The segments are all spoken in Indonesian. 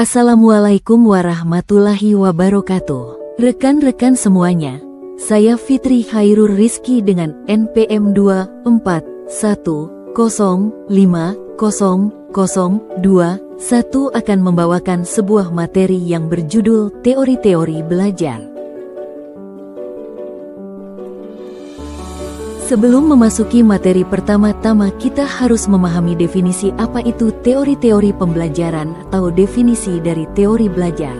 Assalamualaikum warahmatullahi wabarakatuh. Rekan-rekan semuanya, saya Fitri Khairur Rizki dengan NPM 241050021 akan membawakan sebuah materi yang berjudul Teori-teori belajar. Sebelum memasuki materi pertama-tama, kita harus memahami definisi apa itu teori-teori pembelajaran atau definisi dari teori belajar.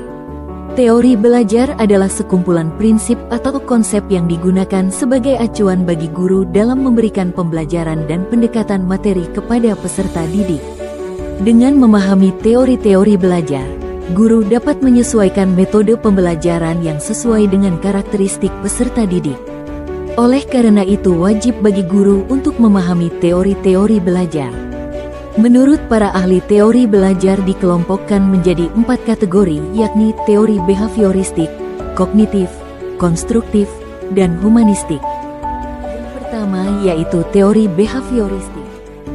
Teori belajar adalah sekumpulan prinsip atau konsep yang digunakan sebagai acuan bagi guru dalam memberikan pembelajaran dan pendekatan materi kepada peserta didik. Dengan memahami teori-teori belajar, guru dapat menyesuaikan metode pembelajaran yang sesuai dengan karakteristik peserta didik. Oleh karena itu wajib bagi guru untuk memahami teori-teori belajar. Menurut para ahli, teori belajar dikelompokkan menjadi 4 kategori, yakni teori behavioristik, kognitif, konstruktif, dan humanistik. Yang pertama yaitu teori behavioristik.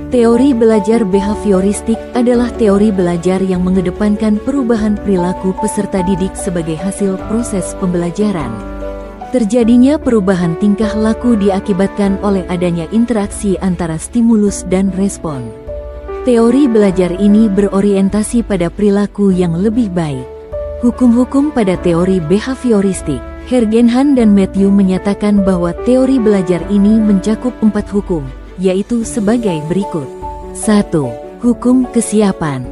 Teori belajar behavioristik adalah teori belajar yang mengedepankan perubahan perilaku peserta didik sebagai hasil proses pembelajaran. Terjadinya perubahan tingkah laku diakibatkan oleh adanya interaksi antara stimulus dan respon. Teori belajar ini berorientasi pada perilaku yang lebih baik. Hukum-hukum pada teori behavioristik. Hergenhan dan Matthew menyatakan bahwa teori belajar ini mencakup 4 hukum, yaitu sebagai berikut. 1. Hukum kesiapan.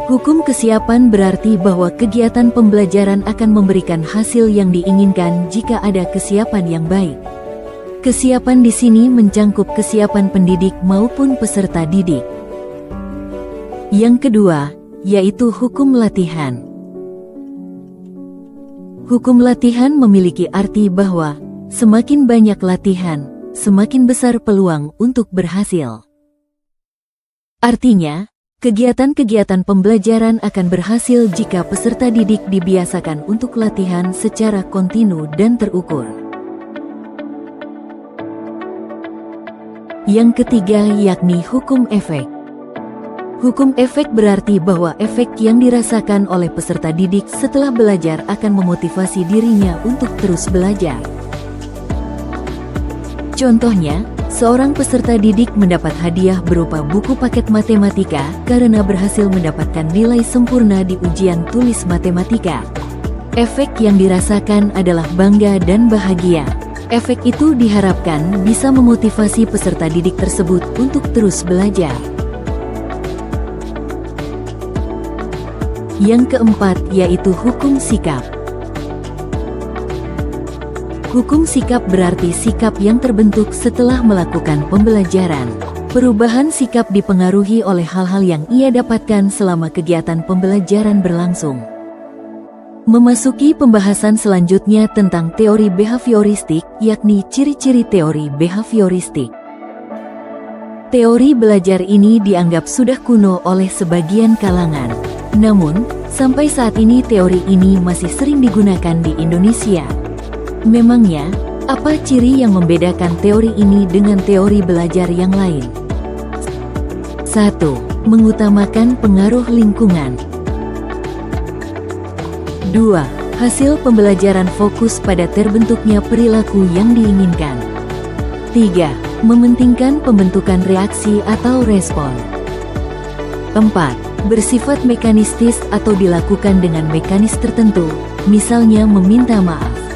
Hukum kesiapan berarti bahwa kegiatan pembelajaran akan memberikan hasil yang diinginkan jika ada kesiapan yang baik. Kesiapan di sini mencakup kesiapan pendidik maupun peserta didik. Yang kedua, yaitu hukum latihan. Hukum latihan memiliki arti bahwa semakin banyak latihan, semakin besar peluang untuk berhasil. Artinya, kegiatan-kegiatan pembelajaran akan berhasil jika peserta didik dibiasakan untuk latihan secara kontinu dan terukur. Yang ketiga yakni hukum efek. Hukum efek berarti bahwa efek yang dirasakan oleh peserta didik setelah belajar akan memotivasi dirinya untuk terus belajar. Contohnya, seorang peserta didik mendapat hadiah berupa buku paket matematika karena berhasil mendapatkan nilai sempurna di ujian tulis matematika. Efek yang dirasakan adalah bangga dan bahagia. Efek itu diharapkan bisa memotivasi peserta didik tersebut untuk terus belajar. Yang keempat yaitu hukum sikap. Hukum sikap berarti sikap yang terbentuk setelah melakukan pembelajaran. Perubahan sikap dipengaruhi oleh hal-hal yang ia dapatkan selama kegiatan pembelajaran berlangsung. Memasuki pembahasan selanjutnya tentang teori behavioristik, yakni ciri-ciri teori behavioristik. Teori belajar ini dianggap sudah kuno oleh sebagian kalangan. Namun, sampai saat ini teori ini masih sering digunakan di Indonesia. Memangnya, apa ciri yang membedakan teori ini dengan teori belajar yang lain? 1. Mengutamakan pengaruh lingkungan. 2. Hasil pembelajaran fokus pada terbentuknya perilaku yang diinginkan. 3. Mementingkan pembentukan reaksi atau respon. 4. Bersifat mekanistis atau dilakukan dengan mekanis tertentu, misalnya meminta maaf.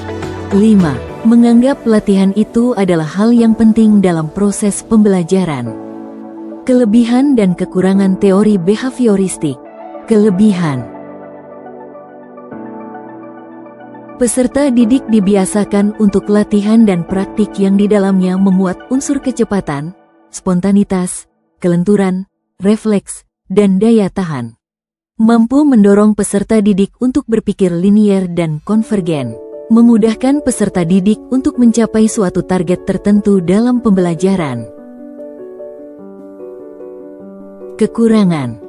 5. Menganggap latihan itu adalah hal yang penting dalam proses pembelajaran. Kelebihan dan kekurangan teori behavioristik. Kelebihan. Peserta didik dibiasakan untuk latihan dan praktik yang di dalamnya memuat unsur kecepatan, spontanitas, kelenturan, refleks, dan daya tahan. Mampu mendorong peserta didik untuk berpikir linier dan konvergen. Memudahkan peserta didik untuk mencapai suatu target tertentu dalam pembelajaran. Kekurangan.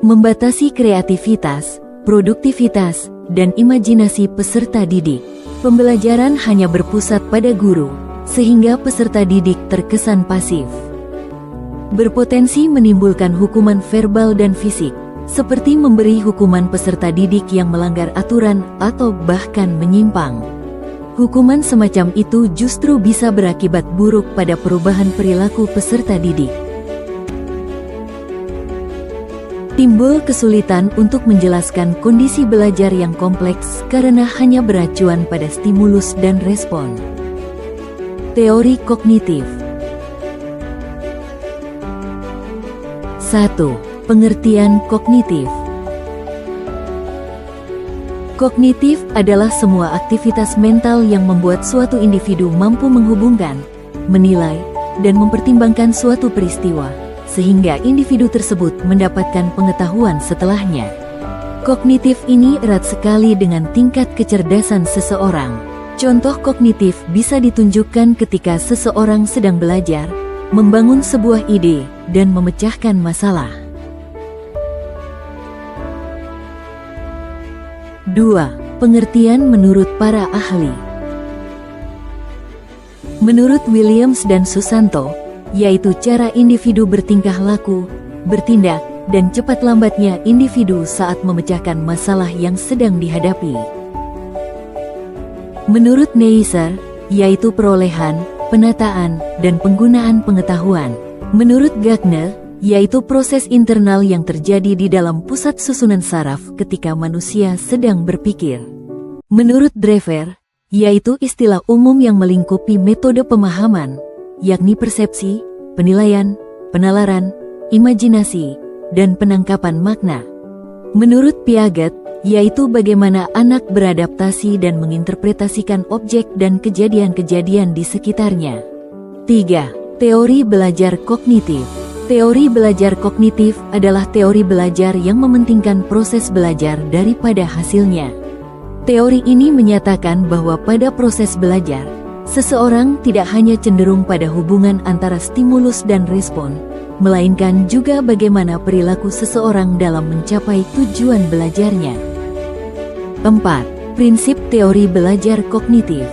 Membatasi kreativitas, produktivitas, dan imajinasi peserta didik. Pembelajaran hanya berpusat pada guru, sehingga peserta didik terkesan pasif. berpotensi menimbulkan hukuman verbal dan fisik, seperti memberi hukuman peserta didik yang melanggar aturan atau bahkan menyimpang. Hukuman semacam itu justru bisa berakibat buruk pada perubahan perilaku peserta didik. Timbul kesulitan untuk menjelaskan kondisi belajar yang kompleks karena hanya beracuan pada stimulus dan respon. Teori kognitif. 1. Pengertian kognitif. Kognitif adalah semua aktivitas mental yang membuat suatu individu mampu menghubungkan, menilai, dan mempertimbangkan suatu peristiwa, sehingga individu tersebut mendapatkan pengetahuan setelahnya. Kognitif ini erat sekali dengan tingkat kecerdasan seseorang. Contoh kognitif bisa ditunjukkan ketika seseorang sedang belajar, membangun sebuah ide, dan memecahkan masalah. 2. Pengertian menurut para ahli. Menurut Williams dan Susanto, yaitu cara individu bertingkah laku, bertindak, dan cepat lambatnya individu saat memecahkan masalah yang sedang dihadapi. Menurut Neisser, yaitu perolehan, penataan, dan penggunaan pengetahuan. Menurut Gagner, yaitu proses internal yang terjadi di dalam pusat susunan saraf ketika manusia sedang berpikir. Menurut Drever, yaitu istilah umum yang melingkupi metode pemahaman, yakni persepsi, penilaian, penalaran, imajinasi, dan penangkapan makna. Menurut Piaget, yaitu bagaimana anak beradaptasi dan menginterpretasikan objek dan kejadian-kejadian di sekitarnya. 3. Teori belajar kognitif. Teori belajar kognitif adalah teori belajar yang mementingkan proses belajar daripada hasilnya. Teori ini menyatakan bahwa pada proses belajar, seseorang tidak hanya cenderung pada hubungan antara stimulus dan respon, melainkan juga bagaimana perilaku seseorang dalam mencapai tujuan belajarnya. 4. Prinsip teori belajar kognitif.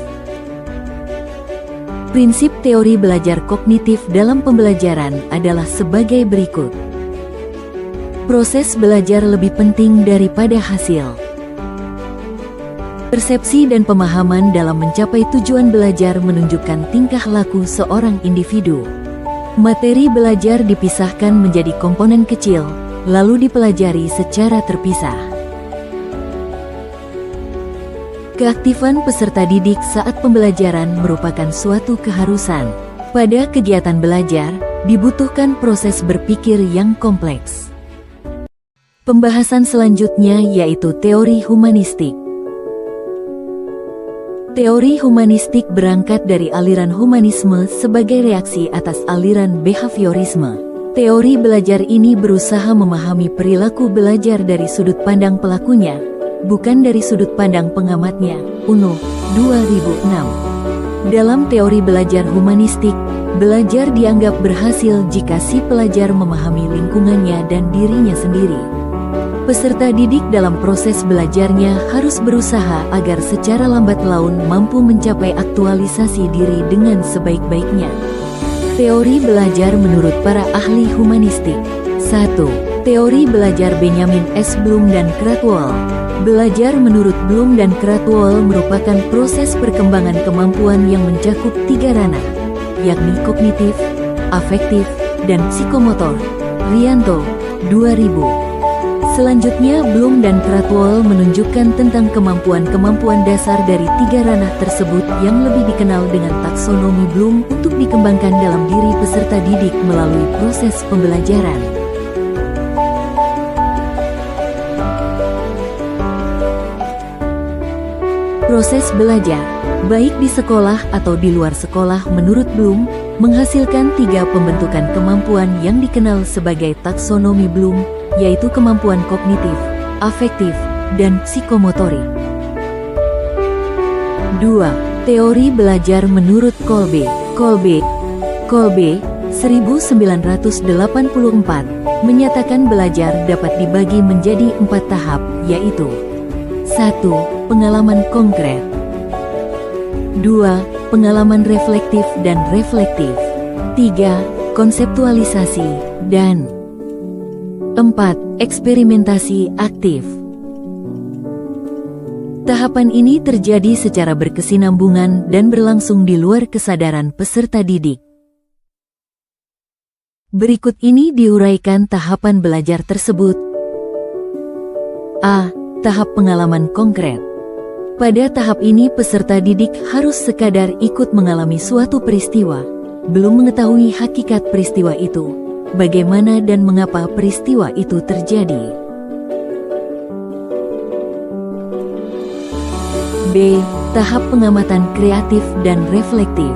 Prinsip teori belajar kognitif dalam pembelajaran adalah sebagai berikut. Proses belajar lebih penting daripada hasil. Persepsi dan pemahaman dalam mencapai tujuan belajar menunjukkan tingkah laku seorang individu. Materi belajar dipisahkan menjadi komponen kecil, lalu dipelajari secara terpisah. Keaktifan peserta didik saat pembelajaran merupakan suatu keharusan. Pada kegiatan belajar, dibutuhkan proses berpikir yang kompleks. Pembahasan selanjutnya yaitu teori humanistik. Teori humanistik berangkat dari aliran humanisme sebagai reaksi atas aliran behaviorisme. Teori belajar ini berusaha memahami perilaku belajar dari sudut pandang pelakunya, bukan dari sudut pandang pengamatnya. Uno, 2006. Dalam teori belajar humanistik, belajar dianggap berhasil jika si pelajar memahami lingkungannya dan dirinya sendiri. Peserta didik dalam proses belajarnya harus berusaha agar secara lambat laun mampu mencapai aktualisasi diri dengan sebaik-baiknya. Teori belajar menurut para ahli humanistik. 1. Teori belajar Benjamin S. Bloom dan Krathwohl. Belajar menurut Bloom dan Krathwohl merupakan proses perkembangan kemampuan yang mencakup 3 ranah, yakni kognitif, afektif, dan psikomotor. Rianto, 2000. Selanjutnya, Bloom dan Krathwohl menunjukkan tentang kemampuan-kemampuan dasar dari 3 ranah tersebut yang lebih dikenal dengan taksonomi Bloom untuk dikembangkan dalam diri peserta didik melalui proses pembelajaran. Proses belajar, baik di sekolah atau di luar sekolah menurut Bloom, menghasilkan 3 pembentukan kemampuan yang dikenal sebagai taksonomi Bloom, yaitu kemampuan kognitif, afektif, dan psikomotorik. 2. Teori belajar menurut Kolbe. Kolbe 1984, menyatakan belajar dapat dibagi menjadi 4 tahap, yaitu 1. Pengalaman konkret. 2. Pengalaman reflektif dan reflektif. 3. konseptualisasi, dan 4. Eksperimentasi aktif. Tahapan ini terjadi secara berkesinambungan dan berlangsung di luar kesadaran peserta didik. Berikut ini diuraikan tahapan belajar tersebut. A. Tahap pengalaman konkret. Pada tahap ini peserta didik harus sekadar ikut mengalami suatu peristiwa, belum mengetahui hakikat peristiwa itu, bagaimana dan mengapa peristiwa itu terjadi. B. Tahap pengamatan kreatif dan reflektif.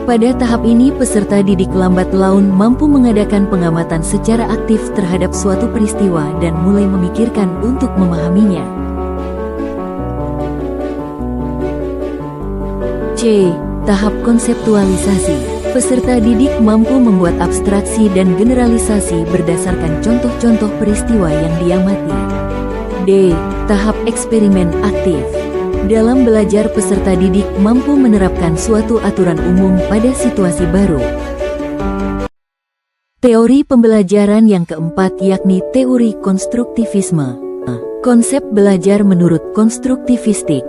Pada tahap ini peserta didik lambat laun mampu mengadakan pengamatan secara aktif terhadap suatu peristiwa dan mulai memikirkan untuk memahaminya. C. Tahap konseptualisasi. Peserta didik mampu membuat abstraksi dan generalisasi berdasarkan contoh-contoh peristiwa yang diamati. D. Tahap eksperimen aktif. Dalam belajar peserta didik mampu menerapkan suatu aturan umum pada situasi baru. Teori pembelajaran yang keempat yakni teori konstruktivisme. Konsep belajar menurut konstruktivistik.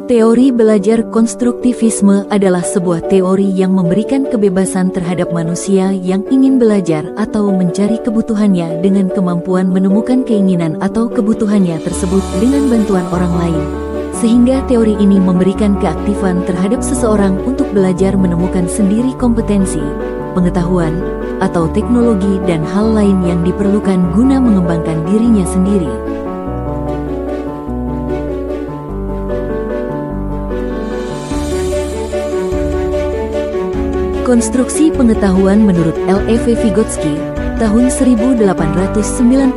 Teori belajar konstruktivisme adalah sebuah teori yang memberikan kebebasan terhadap manusia yang ingin belajar atau mencari kebutuhannya dengan kemampuan menemukan keinginan atau kebutuhannya tersebut dengan bantuan orang lain. Sehingga teori ini memberikan keaktifan terhadap seseorang untuk belajar menemukan sendiri kompetensi, pengetahuan, atau teknologi dan hal lain yang diperlukan guna mengembangkan dirinya sendiri. Konstruksi pengetahuan menurut L.E.V. Vygotsky, tahun 1896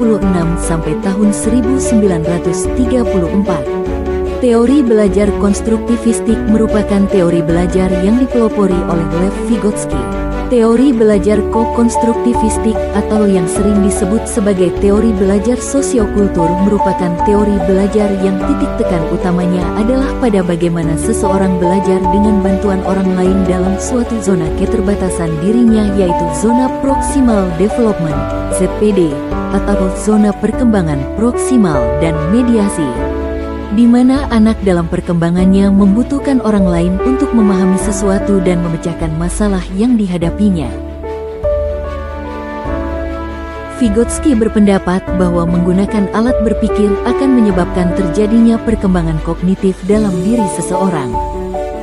sampai tahun 1934. Teori belajar konstruktivistik merupakan teori belajar yang dipelopori oleh Lev Vygotsky. Teori belajar ko-konstruktivistik atau yang sering disebut sebagai teori belajar sosiokultur merupakan teori belajar yang titik tekan utamanya adalah pada bagaimana seseorang belajar dengan bantuan orang lain dalam suatu zona keterbatasan dirinya, yaitu zona proximal development (ZPD) atau zona perkembangan proksimal dan mediasi, di mana anak dalam perkembangannya membutuhkan orang lain untuk memahami sesuatu dan memecahkan masalah yang dihadapinya. Vygotsky berpendapat bahwa menggunakan alat berpikir akan menyebabkan terjadinya perkembangan kognitif dalam diri seseorang.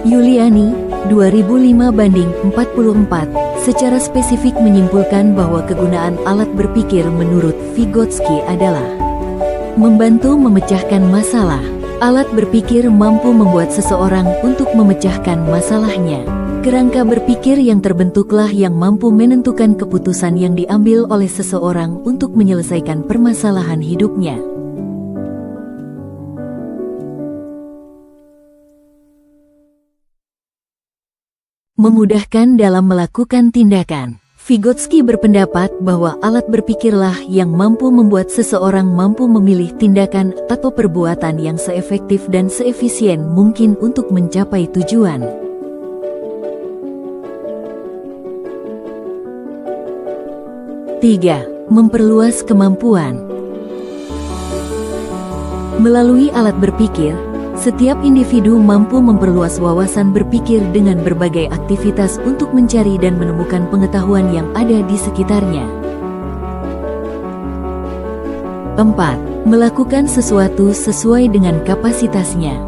Yuliani, 2005/44, secara spesifik menyimpulkan bahwa kegunaan alat berpikir menurut Vygotsky adalah membantu memecahkan masalah. Alat berpikir mampu membuat seseorang untuk memecahkan masalahnya. Kerangka berpikir yang terbentuklah yang mampu menentukan keputusan yang diambil oleh seseorang untuk menyelesaikan permasalahan hidupnya. Memudahkan dalam melakukan tindakan. Vygotsky berpendapat bahwa alat berpikirlah yang mampu membuat seseorang mampu memilih tindakan atau perbuatan yang seefektif dan seefisien mungkin untuk mencapai tujuan. Tiga, memperluas kemampuan. Melalui alat berpikir, setiap individu mampu memperluas wawasan berpikir dengan berbagai aktivitas untuk mencari dan menemukan pengetahuan yang ada di sekitarnya. 4. Melakukan sesuatu sesuai dengan kapasitasnya.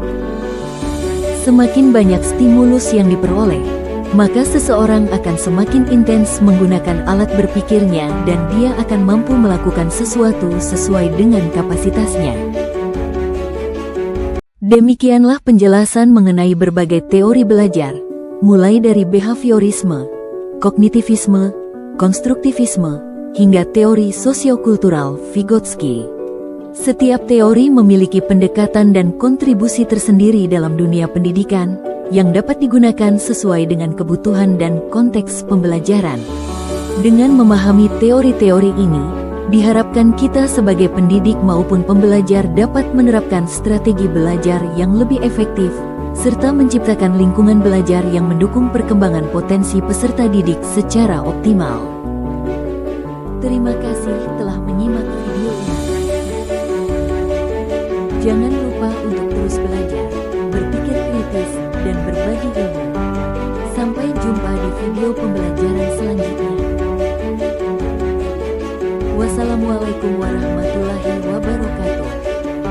Semakin banyak stimulus yang diperoleh, maka seseorang akan semakin intens menggunakan alat berpikirnya dan dia akan mampu melakukan sesuatu sesuai dengan kapasitasnya. Demikianlah penjelasan mengenai berbagai teori belajar, mulai dari behaviorisme, kognitivisme, konstruktivisme, hingga teori sosiokultural Vygotsky. Setiap teori memiliki pendekatan dan kontribusi tersendiri dalam dunia pendidikan, yang dapat digunakan sesuai dengan kebutuhan dan konteks pembelajaran. Dengan memahami teori-teori ini, diharapkan kita sebagai pendidik maupun pembelajar dapat menerapkan strategi belajar yang lebih efektif, serta menciptakan lingkungan belajar yang mendukung perkembangan potensi peserta didik secara optimal. Terima kasih telah menyimak video ini. Jangan lupa untuk terus belajar, berpikir kritis, dan berbagi ilmu. Sampai jumpa di video pembelajaran selanjutnya. Wassalamualaikum warahmatullahi wabarakatuh.